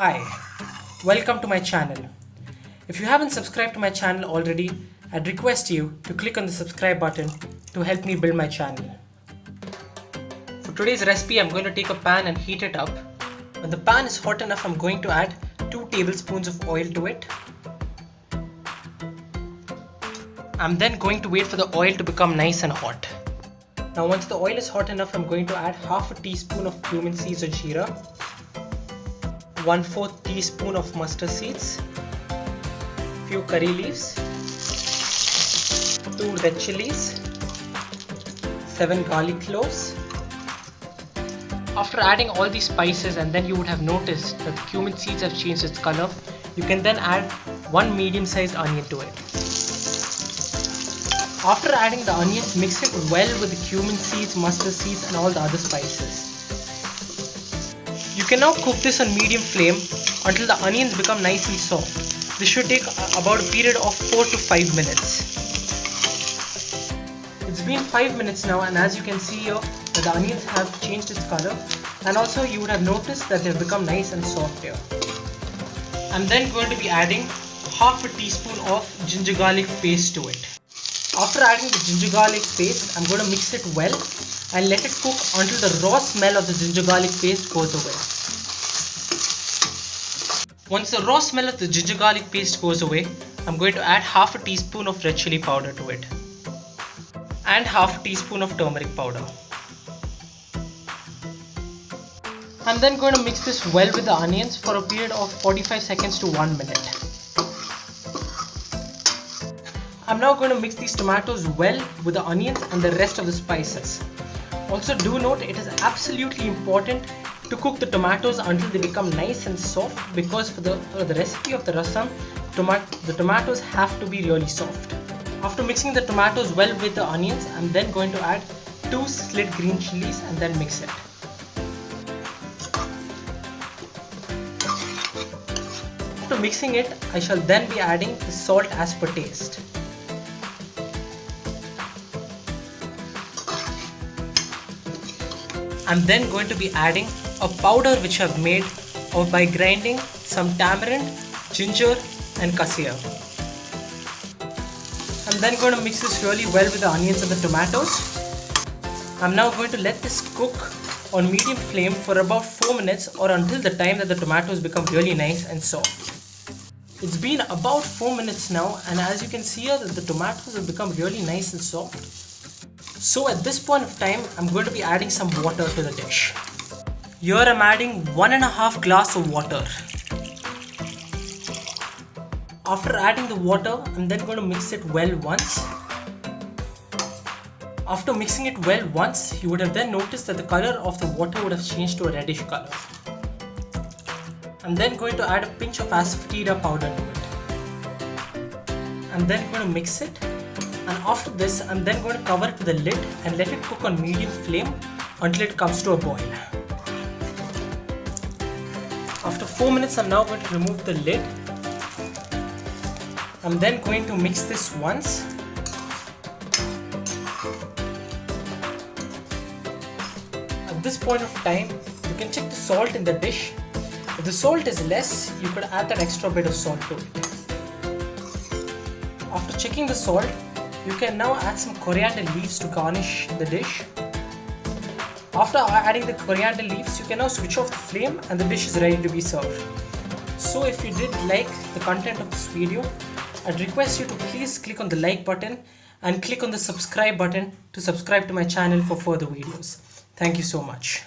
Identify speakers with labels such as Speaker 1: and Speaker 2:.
Speaker 1: Hi, welcome to my channel. If you haven't subscribed to my channel already, I'd request you to click on the subscribe button to help me build my channel. For today's recipe, I'm going to take a pan and heat it up. When the pan is hot enough, I'm going to add 2 tablespoons of oil to it. I'm then going to wait for the oil to become nice and hot. Now once the oil is hot enough, I'm going to add half a teaspoon of cumin seeds or jeera, 1/4 teaspoon of mustard seeds, few curry leaves, 2 red chilies, 7 garlic cloves. After adding all these spices, and then you would have noticed that the cumin seeds have changed its color, you can then add 1 medium-sized onion to it. After adding the onions, mix it well with the cumin seeds, mustard seeds and all the other spices. You can now cook this on medium flame until the onions become nice and soft. This should take about a period of 4 to 5 minutes. It's been 5 minutes now, and as you can see here that the onions have changed its color, and also you would have noticed that they've become nice and soft here. I'm then going to be adding half a teaspoon of ginger garlic paste to it. After adding the ginger garlic paste, I'm going to mix it well and let it cook until the raw smell of the ginger garlic paste goes away. Once the raw smell of the ginger garlic paste goes away, I'm going to add half a teaspoon of red chili powder to it and half a teaspoon of turmeric powder. I'm then going to mix this well with the onions for a period of 45 seconds to 1 minute. I'm now going to mix these tomatoes well with the onions and the rest of the spices. Also do note, it is absolutely important to cook the tomatoes until they become nice and soft, because for the recipe of the rasam, the tomatoes have to be really soft. After mixing the tomatoes well with the onions, I'm then going to add 2 slit green chilies and then mix it. After mixing it, I shall then be adding the salt as per taste. I'm then going to be adding a powder which I've made by grinding some tamarind, ginger and cassia. I'm then going to mix this really well with the onions and the tomatoes. I'm now going to let this cook on medium flame for about 4 minutes, or until the time that the tomatoes become really nice and soft. It's been about 4 minutes now, and as you can see here that the tomatoes have become really nice and soft. So at this point of time, I'm going to be adding some water to the dish. Here I'm adding 1.5 glass of water. After adding the water, I'm then going to mix it well once. After mixing it well once, you would have then noticed that the color of the water would have changed to a reddish color. I'm then going to add a pinch of asafoetida powder to it. I'm then going to mix it. And after this, I'm then going to cover it with a lid and let it cook on medium flame until it comes to a boil. After 4 minutes, I'm now going to remove the lid. I'm then going to mix this once. At this point of time, you can check the salt in the dish. If the salt is less, you could add that extra bit of salt to it. After checking the salt, you can now add some coriander leaves to garnish the dish. After adding the coriander leaves, you can now switch off the flame and the dish is ready to be served. So if you did like the content of this video, I'd request you to please click on the like button and click on the subscribe button to subscribe to my channel for further videos. Thank you so much.